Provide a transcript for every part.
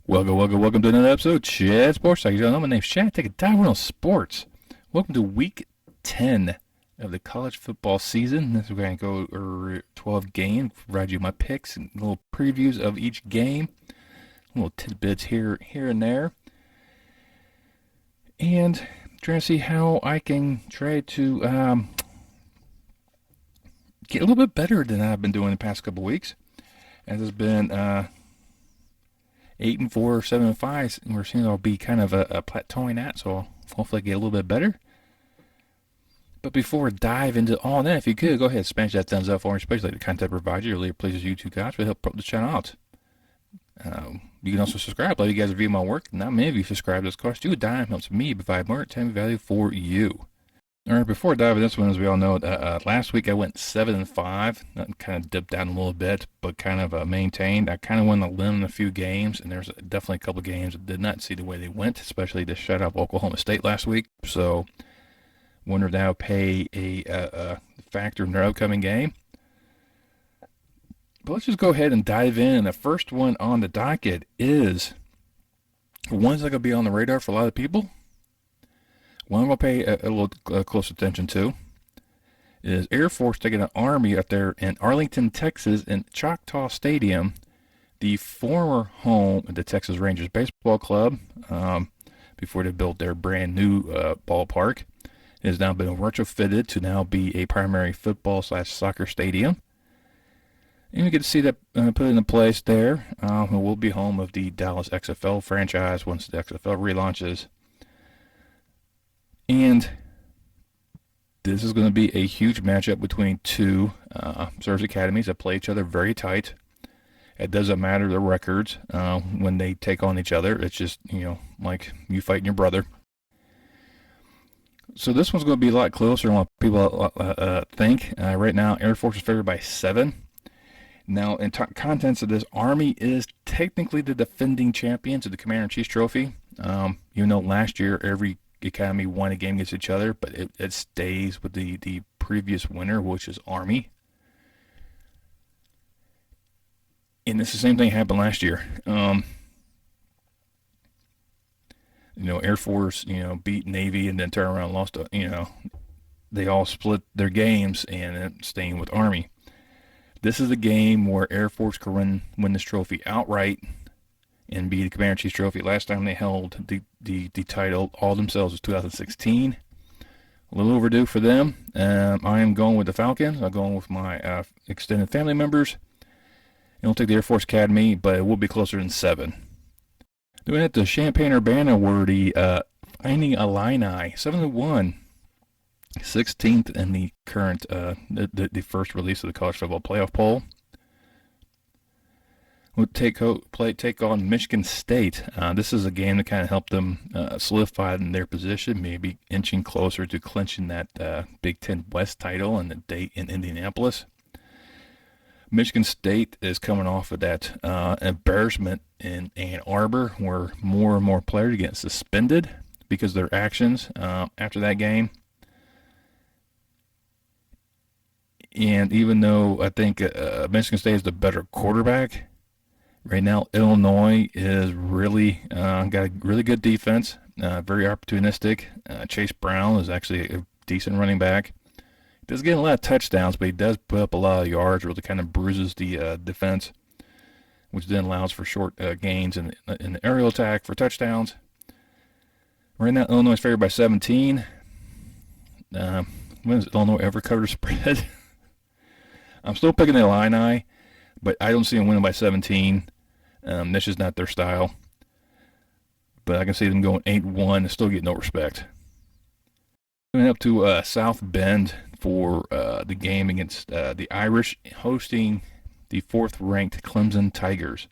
Welcome to another episode of Chad Sports Talk. My name's Chad. Take a dive on sports. Welcome to week 10 of the college football season. This is we're going to go over 12 games, provide you my picks and little previews of each game, little tidbits here and there, and trying to see how I can try to get a little bit better than I've been doing the past couple weeks. As it's been 8-4, 7-5, and we're seeing it'll be kind of a plateauing at, so hopefully get a little bit better. But before we dive into all that, if you could, go ahead and smash that thumbs up for me, especially the content provider. It really pleases YouTube guys. It help the channel out. You can also subscribe. Let you guys review my work. Not many of you subscribe. This costs you a dime. Helps me provide more time value for you. All right, before I dive into this one, as we all know, last week I went 7-5. That kind of dipped down a little bit, but kind of maintained. I kind of went on a limb in a few games, and there's definitely a couple games that did not see the way they went, especially the shutout of Oklahoma State last week. So, wonder if that'll pay a factor in their upcoming game. But let's just go ahead and dive in. The first one on the docket is one's that going to be on the radar for a lot of people. One I'm going to pay a little close attention to is Air Force taking an Army up there in Arlington, Texas, in Choctaw Stadium, the former home of the Texas Rangers Baseball Club, before they built their brand new ballpark. It has now been retrofitted to now be a primary football/soccer stadium. And you get to see that put into place there. It will be home of the Dallas XFL franchise once the XFL relaunches. And this is going to be a huge matchup between two service academies that play each other very tight. It doesn't matter the records when they take on each other. It's just, like you fighting your brother. So this one's going to be a lot closer than what people think. Right now, Air Force is favored by 7. Now, in contents of this, Army is technically the defending champions of the Commander-in-Chief's Trophy. Even though last year every academy won a game against each other, but it stays with the previous winner, which is Army. And it's the same thing happened last year. Air Force, beat Navy and then turn around and lost. They all split their games and staying with Army. This is a game where Air Force can win this trophy outright and be the Commander-in-Chief's Trophy. Last time they held the title all themselves was 2016. A little overdue for them. I am going with the Falcons. I'm going with my extended family members. I don't take the Air Force Academy, but it will be closer than 7. Doing it to Champaign-Urbana, where the Finding Illini 7-1, 16th in the current the first release of the college football playoff poll. We'll take on Michigan State. This is a game that kind of helped them solidify in their position, maybe inching closer to clinching that Big Ten West title and the date in Indianapolis. Michigan State is coming off of that embarrassment in Ann Arbor, where more and more players get suspended because of their actions after that game. And even though I think Michigan State is the better quarterback, right now Illinois is really got a really good defense, very opportunistic. Chase Brown is actually a decent running back. He doesn't get a lot of touchdowns, but he does put up a lot of yards, really kind of bruises the defense, which then allows for short gains in the aerial attack for touchdowns. Right now Illinois is favored by 17. When has Illinois ever covered a spread? I'm still picking the Illini, but I don't see them winning by 17. That's just not their style. But I can see them going 8-1 and still get no respect. Going up to South Bend for the game against the Irish, hosting the 4th-ranked Clemson Tigers.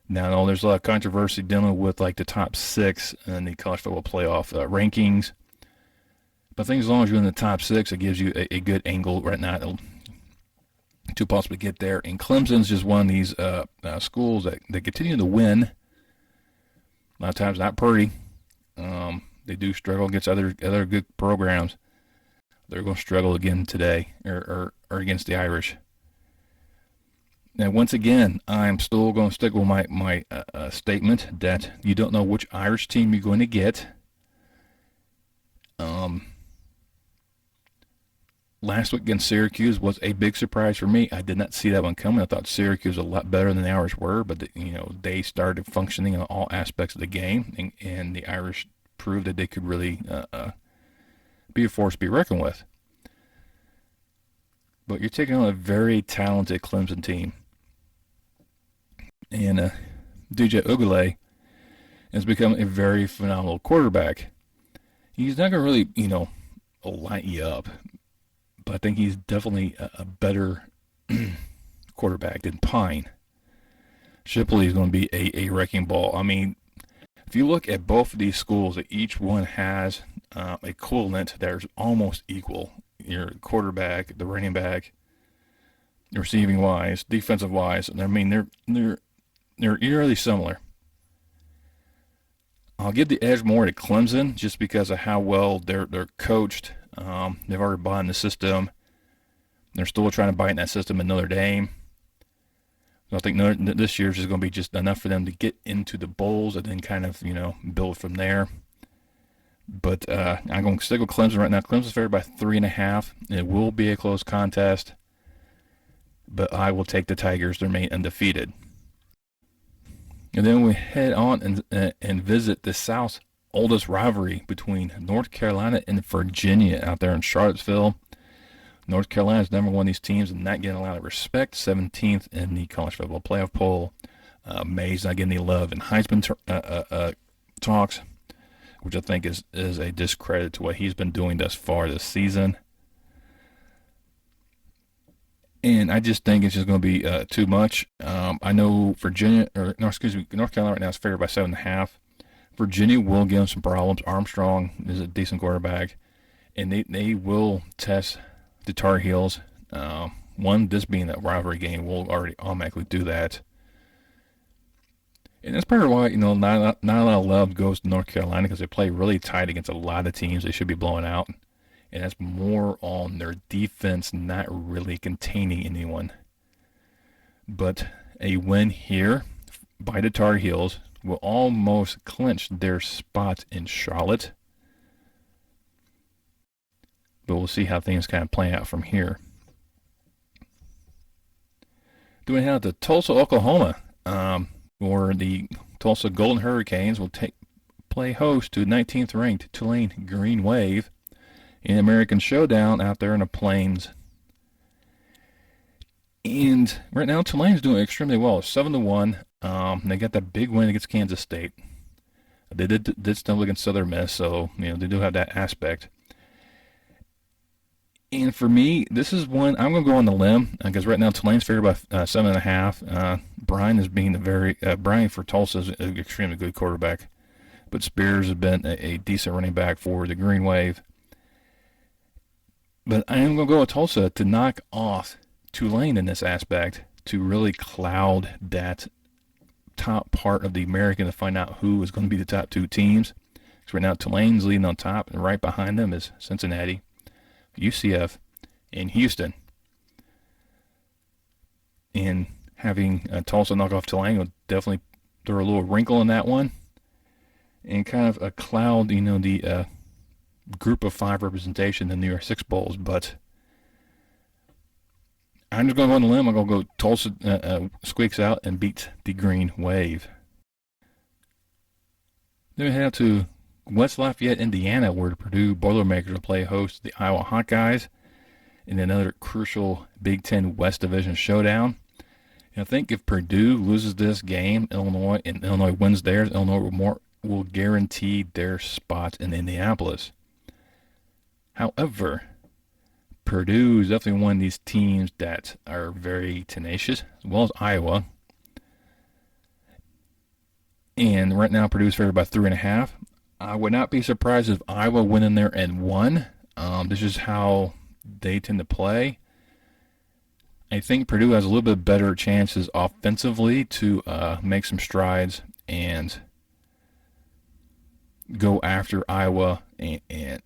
Now, I know there's a lot of controversy dealing with like the top 6 in the college football playoff rankings. But I think as long as you're in the top 6, it gives you a good angle right now to possibly get there. And Clemson's just one of these schools that continue to win. A lot of times not pretty. They do struggle against other good programs. They're going to struggle again today or against the Irish. Now, once again, I'm still going to stick with my statement that you don't know which Irish team you're going to get. Um, Last week against Syracuse was a big surprise for me. I did not see that one coming. I thought Syracuse was a lot better than the Irish were, but they started functioning in all aspects of the game, and the Irish proved that they could really be a force to be reckoned with. But you're taking on a very talented Clemson team, and DJ Ugule has become a very phenomenal quarterback. He's not going to really, light you up, but I think he's definitely a better quarterback than Pine. Shipley is going to be a wrecking ball. I mean, if you look at both of these schools, each one has equivalent that are almost equal. Your quarterback, the running back, receiving wise, defensive wise. I mean, they're eerily similar. I'll give the edge more to Clemson just because of how well they're coached. They've already bought in the system. They're still trying to buy in that system in Notre Dame. So I think this year is just going to be just enough for them to get into the bowls and then kind of, build from there. But I'm going to stick with Clemson right now. Clemson's favored by 3.5. It will be a close contest, but I will take the Tigers to remain undefeated. And then we head on and visit the South's oldest rivalry between North Carolina and Virginia out there in Charlottesville. North Carolina is number one of these teams and not getting a lot of respect. 17th in the college football playoff poll. May's not getting the love in Heisman talks, which I think is a discredit to what he's been doing thus far this season. And I just think it's just going to be too much. I know North Carolina right now is favored by 7.5. Virginia will give them some problems. Armstrong is a decent quarterback, and they will test the Tar Heels. This being a rivalry game, will already automatically do that. And that's part of why, not a lot of love goes to North Carolina because they play really tight against a lot of teams they should be blowing out. And that's more on their defense not really containing anyone. But a win here by the Tar Heels will almost clinch their spot in Charlotte. But we'll see how things kind of play out from here. Then we head to Tulsa, Oklahoma, where the Tulsa Golden Hurricanes will play host to 19th ranked Tulane Green Wave in American Showdown out there in the Plains. And right now Tulane's doing extremely well, 7-1. They got that big win against Kansas State. They did stumble against Southern Miss, so they do have that aspect. And for me, this is one I'm going to go on the limb because right now Tulane's favored by 7.5. Brian is being Brian for Tulsa is an extremely good quarterback, but Spears has been a decent running back for the Green Wave. But I am going to go with Tulsa to knock off Tulane in this aspect to really cloud that top part of the American to find out who is going to be the top two teams. Because right now Tulane's leading on top, and right behind them is Cincinnati, UCF, and Houston. And having Tulsa knock off Tulane will definitely throw a little wrinkle in that one and kind of a cloud, the group of 5 representation in the New Year's Six Bowls. But I'm just going to go on the limb. I'm going to go Tulsa squeaks out and beats the Green Wave. Then we head out to West Lafayette, Indiana, where the Purdue Boilermakers will play host to the Iowa Hawkeyes in another crucial Big Ten West Division showdown. And I think if Purdue loses this game, Illinois wins theirs, Illinois will guarantee their spot in Indianapolis. However, Purdue is definitely one of these teams that are very tenacious, as well as Iowa. And right now, Purdue is favored by 3.5. I would not be surprised if Iowa went in there and won. This is how they tend to play. I think Purdue has a little bit better chances offensively to make some strides and go after Iowa and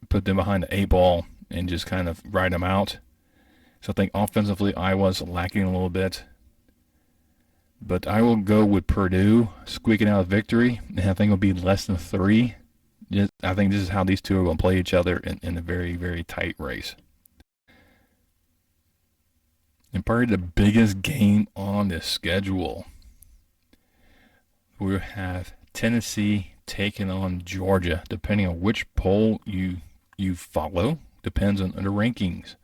put them behind the 8 ball and just kind of ride them out. So I think offensively, Iowa's lacking a little bit. But I will go with Purdue squeaking out a victory, and I think it'll be less than 3. I think this is how these two are going to play each other in a very, very tight race. And probably the biggest game on the schedule, we have Tennessee taking on Georgia. Depending on which poll you follow, depends on the rankings.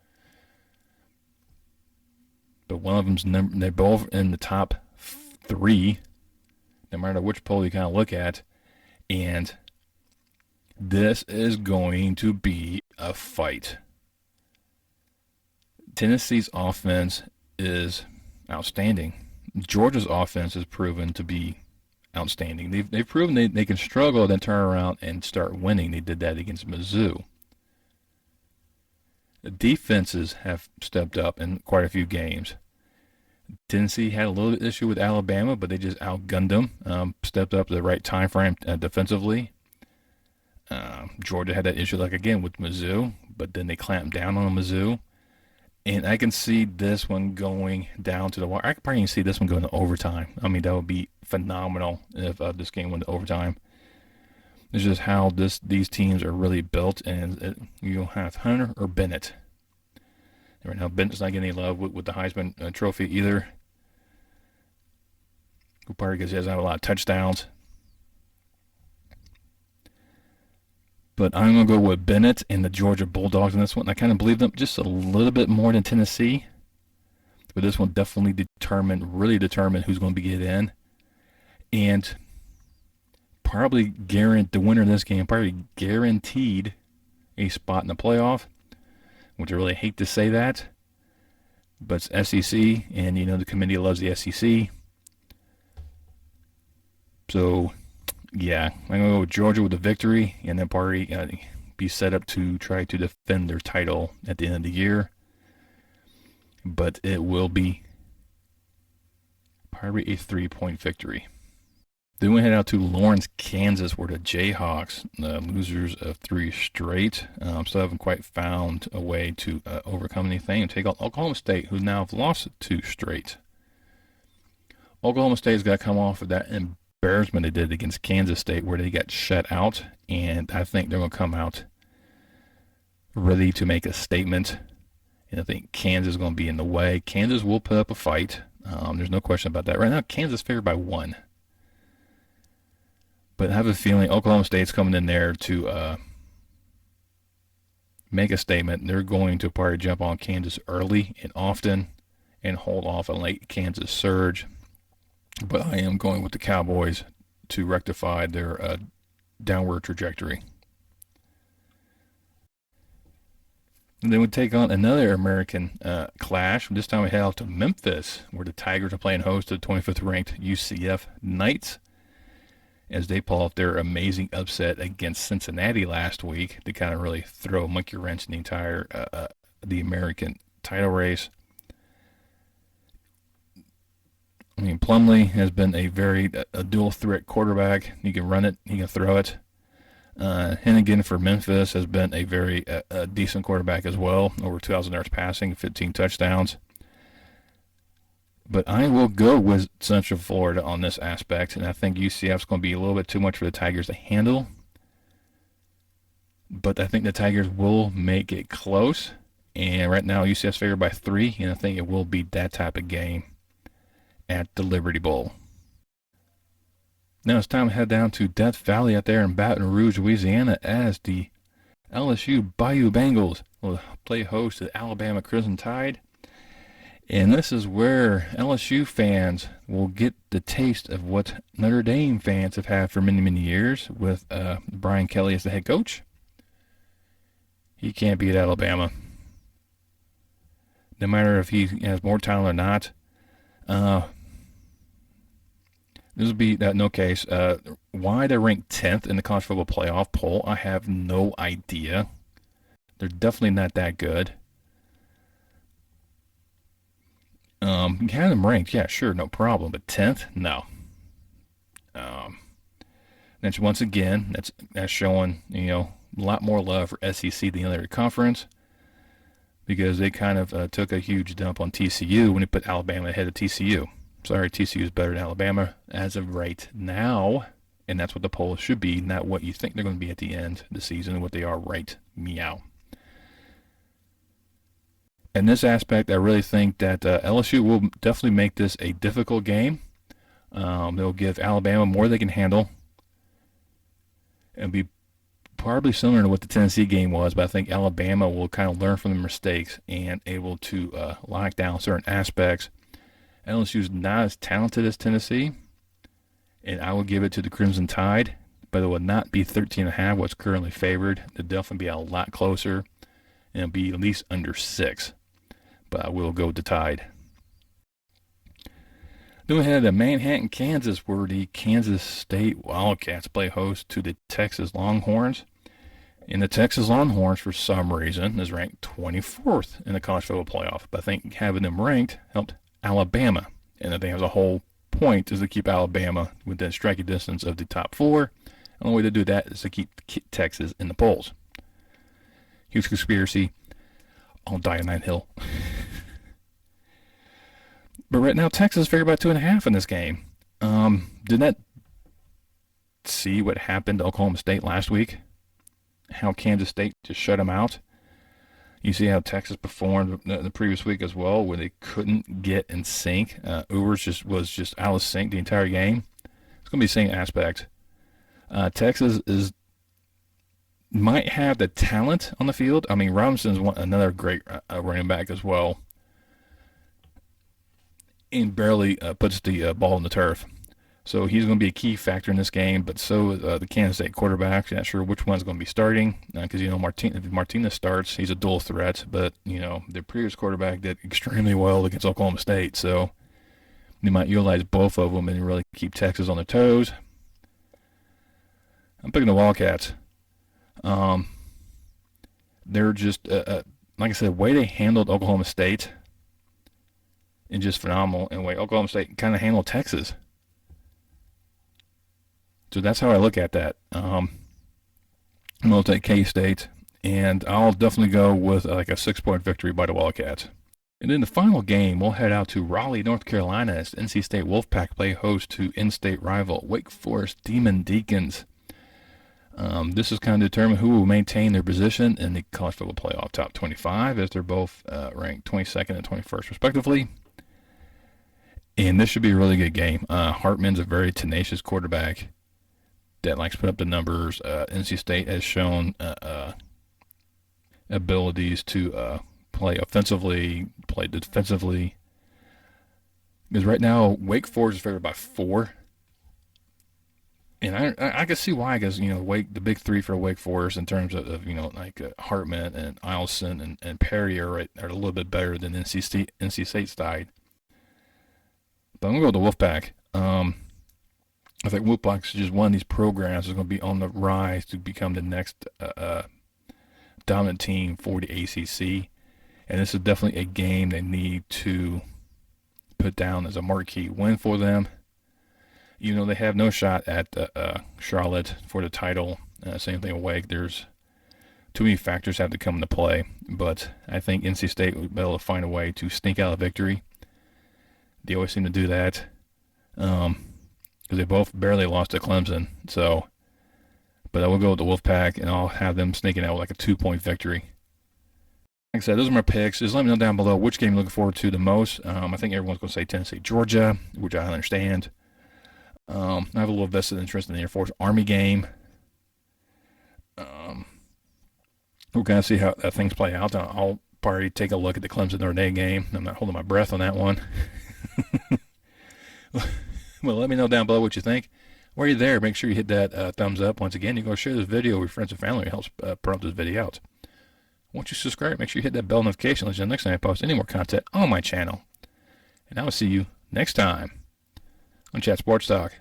But one of them's they're both in the top 3, no matter which poll you kind of look at. And this is going to be a fight. Tennessee's offense is outstanding. Georgia's offense has proven to be outstanding. They've proven they can struggle, then turn around and start winning. They did that against Mizzou. The defenses have stepped up in quite a few games. Tennessee had a little bit issue with Alabama, but they just outgunned them, stepped up at the right time frame defensively. Georgia had that issue, like again, with Mizzou, but then they clamped down on Mizzou. And I can see this one going down to the wire. I could probably even see this one going to overtime. I mean, that would be phenomenal if this game went to overtime. It's just how these teams are really built, and you'll have Hunter or Bennett. Right now, Bennett's not getting any love with the Heisman Trophy either. Probably because he doesn't have a lot of touchdowns. But I'm going to go with Bennett and the Georgia Bulldogs in this one. I kind of believe them just a little bit more than Tennessee. But this one definitely really determine who's going to get in. And probably guaranteed, the winner of this game probably guaranteed a spot in the playoff, which I really hate to say that. But it's SEC, and the committee loves the SEC. So, yeah, I'm going to go with Georgia with the victory, and then probably be set up to try to defend their title at the end of the year. But it will be probably a 3-point victory. Then we head out to Lawrence, Kansas, where the Jayhawks, losers of 3 straight, still haven't quite found a way to overcome anything and take on Oklahoma State, who now have lost 2 straight. Oklahoma State's got to come off of that embarrassment they did against Kansas State, where they got shut out, and I think they're going to come out ready to make a statement. And I think Kansas is going to be in the way. Kansas will put up a fight. There's no question about that. Right now, Kansas favored by 1. But I have a feeling Oklahoma State's coming in there to make a statement. They're going to probably jump on Kansas early and often and hold off a late Kansas surge. But I am going with the Cowboys to rectify their downward trajectory. And then we take on another American clash. This time we head out to Memphis, where the Tigers are playing host to the 25th ranked UCF Knights, as they pull off their amazing upset against Cincinnati last week to kind of really throw a monkey wrench in the entire the American title race. I mean, Plumlee has been a dual threat quarterback. He can run it, he can throw it. Hennigan for Memphis has been a very decent quarterback as well, over 2,000 yards passing, 15 touchdowns. But I will go with Central Florida on this aspect, and I think UCF's going to be a little bit too much for the Tigers to handle. But I think the Tigers will make it close, and right now UCF's favored by 3, and I think it will be that type of game at the Liberty Bowl. Now it's time to head down to Death Valley out there in Baton Rouge, Louisiana, as the LSU Bayou Bengals will play host to the Alabama Crimson Tide. And this is where LSU fans will get the taste of what Notre Dame fans have had for many, many years with Brian Kelly as the head coach. He can't beat Alabama. No matter if he has more talent or not. This will be no case. Why they're ranked 10th in the college football playoff poll, I have no idea. They're definitely not that good. You can have them ranked, yeah, sure, no problem. But 10th, no. That's once again, that's showing a lot more love for SEC than the other conference. because they kind of took a huge dump on TCU when they put Alabama ahead of TCU. Sorry, TCU is better than Alabama as of right now, and that's what the polls should be, not what you think they're going to be at the end of the season and what they are right meow. In this aspect, I really think that LSU will definitely make this a difficult game. They'll give Alabama more they can handle and be probably similar to what the Tennessee game was, but I think Alabama will kind of learn from the mistakes and able to lock down certain aspects. LSU's not as talented as Tennessee, and I will give it to the Crimson Tide, but it will not be 13.5, what's currently favored. It'll definitely be a lot closer, and it'll be at least under 6, but I will go with the Tide. Then we had Manhattan, Kansas, where the Kansas State Wildcats play host to the Texas Longhorns. And the Texas Longhorns, for some reason, is ranked 24th in the college football playoff. But I think having them ranked helped Alabama. And I think as a whole point is to keep Alabama within striking distance of the top 4. The only way to do that is to keep Texas in the polls. Huge conspiracy. I'll die on that hill. But right now, Texas is favored by 2.5 in this game. Did not see what happened to Oklahoma State last week. How Kansas State just shut them out. You see how Texas performed the previous week as well, where they couldn't get in sync. Ubers was just out of sync the entire game. It's going to be the same aspect. Texas might have the talent on the field. I mean, Robinson's another great running back as well, and barely puts the ball in the turf. So he's going to be a key factor in this game, but so the Kansas State quarterback. Not sure which one's going to be starting because, if Martinez starts, he's a dual threat. But, the previous quarterback did extremely well against Oklahoma State. So they might utilize both of them and really keep Texas on their toes. I'm picking the Wildcats. They're just, like I said, the way they handled Oklahoma State is just phenomenal. And the way Oklahoma State kind of handled Texas. So that's how I look at that. I'm going to take K-State, and I'll definitely go with like a 6-point victory by the Wildcats. And in the final game, we'll head out to Raleigh, North Carolina, as NC State Wolfpack play host to in-state rival Wake Forest Demon Deacons. This is kind of determine who will maintain their position in the college football playoff top 25, as they're both ranked 22nd and 21st respectively. And this should be a really good game. Hartman's a very tenacious quarterback that likes to put up the numbers. NC State has shown abilities to play offensively, play defensively. Because right now, Wake Forest is favored by 4. And I can see why, because, the big 3 for Wake Forest in terms of Hartman and Eielson and Perry are a little bit better than NC State's side. But I'm going to go with the Wolfpack. I think Wolfpack is just one of these programs that's going to be on the rise to become the next dominant team for the ACC. And this is definitely a game they need to put down as a marquee win for them. Even though they have no shot at Charlotte for the title. Same thing with Wake. There's too many factors have to come into play. But I think NC State will be able to find a way to sneak out a victory. They always seem to do that. Because they both barely lost to Clemson. But I will go with the Wolfpack, and I'll have them sneaking out with like a 2-point victory. Like I said, those are my picks. Just let me know down below which game you're looking forward to the most. I think everyone's going to say Tennessee, Georgia, which I understand. I have a little vested interest in the Air Force Army game. We're going to see how things play out. I'll probably take a look at the Clemson Notre Dame game. I'm not holding my breath on that one. Well, let me know down below what you think. While you're there, make sure you hit that thumbs up. Once again, you can go share this video with your friends and family. It helps promote this video out. Once you subscribe, make sure you hit that bell notification so next time I post any more content on my channel. And I will see you next time on Chat Sports Talk.